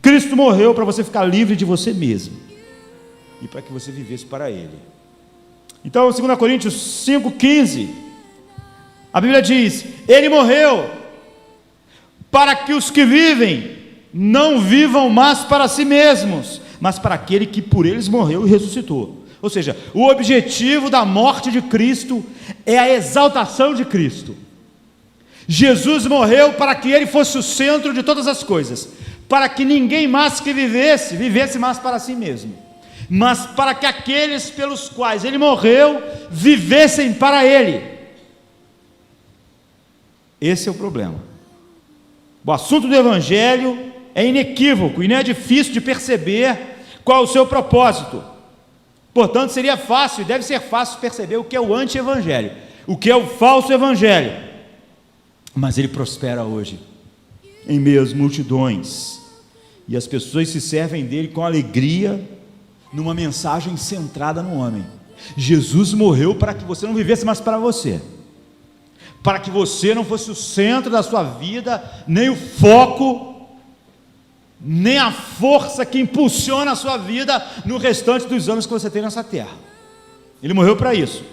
Cristo morreu para você ficar livre de você mesmo e para que você vivesse para Ele. Então, 2 Coríntios 5,15, a Bíblia diz: Ele morreu para que os que vivem não vivam mais para si mesmos, mas para aquele que por eles morreu e ressuscitou. Ou seja, o objetivo da morte de Cristo é a exaltação de Cristo. Jesus morreu para que Ele fosse o centro de todas as coisas, para que ninguém mais que vivesse mais para si mesmo, mas para que aqueles pelos quais Ele morreu, vivessem para Ele. Esse é o problema. O assunto do Evangelho é inequívoco e não é difícil de perceber qual é o seu propósito. Portanto, seria fácil, deve ser fácil perceber o que é o anti-evangelho, o que é o falso evangelho. Mas ele prospera hoje, em meio às multidões, e as pessoas se servem dele com alegria, numa mensagem centrada no homem. Jesus morreu para que você não vivesse mais para você, para que você não fosse o centro da sua vida, nem o foco, nem a força que impulsiona a sua vida no restante dos anos que você tem nessa terra. Ele morreu para isso.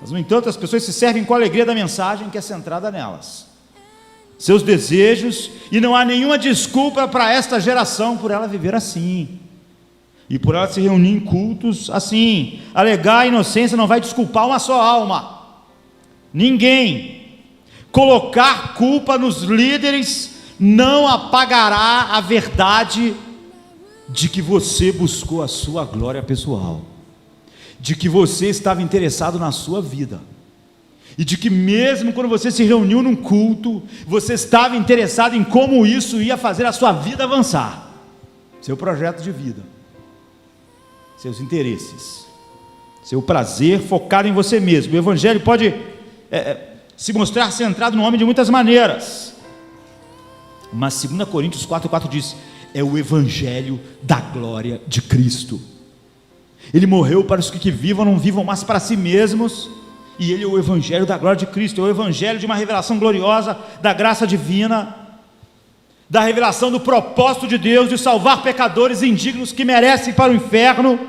Mas, no entanto, as pessoas se servem com alegria da mensagem que é centrada nelas, seus desejos, e não há nenhuma desculpa para esta geração por ela viver assim, e por ela se reunir em cultos assim. Alegar a inocência não vai desculpar uma só alma, ninguém. Colocar culpa nos líderes não apagará a verdade de que você buscou a sua glória pessoal, de que você estava interessado na sua vida, e de que mesmo quando você se reuniu num culto, você estava interessado em como isso ia fazer a sua vida avançar, seu projeto de vida, seus interesses, seu prazer focado em você mesmo. O Evangelho pode se mostrar centrado no homem de muitas maneiras, mas 2 Coríntios 4,4 diz: é o Evangelho da glória de Cristo. Ele morreu para os que vivam, não vivam mais para si mesmos, e Ele é o Evangelho da glória de Cristo, é o Evangelho de uma revelação gloriosa da graça divina, da revelação do propósito de Deus de salvar pecadores indignos que merecem para o inferno,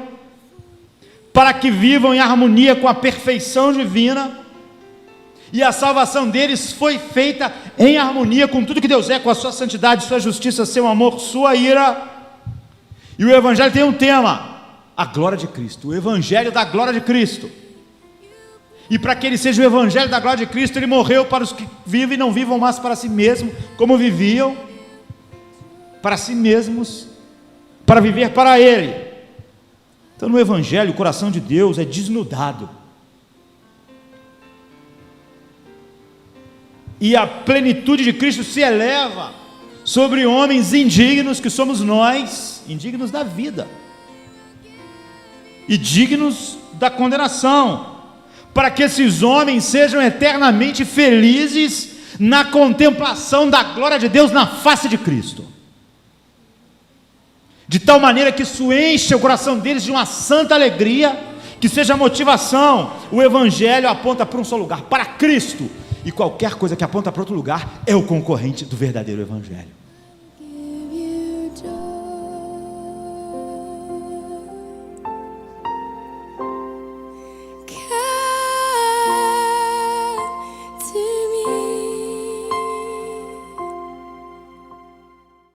para que vivam em harmonia com a perfeição divina. E a salvação deles foi feita em harmonia com tudo que Deus é, com a sua santidade, sua justiça, seu amor, sua ira. E o Evangelho tem um tema: a glória de Cristo, o Evangelho da glória de Cristo. E para que ele seja o Evangelho da glória de Cristo, ele morreu para os que vivem e não vivam mais para si mesmos, como viviam, para si mesmos, para viver para Ele. Então, no Evangelho, o coração de Deus é desnudado, e a plenitude de Cristo se eleva sobre homens indignos, que somos nós, indignos da vida e dignos da condenação, para que esses homens sejam eternamente felizes na contemplação da glória de Deus na face de Cristo, de tal maneira que isso enche o coração deles de uma santa alegria, que seja a motivação. O Evangelho aponta para um só lugar, para Cristo, e qualquer coisa que aponta para outro lugar é o concorrente do verdadeiro Evangelho.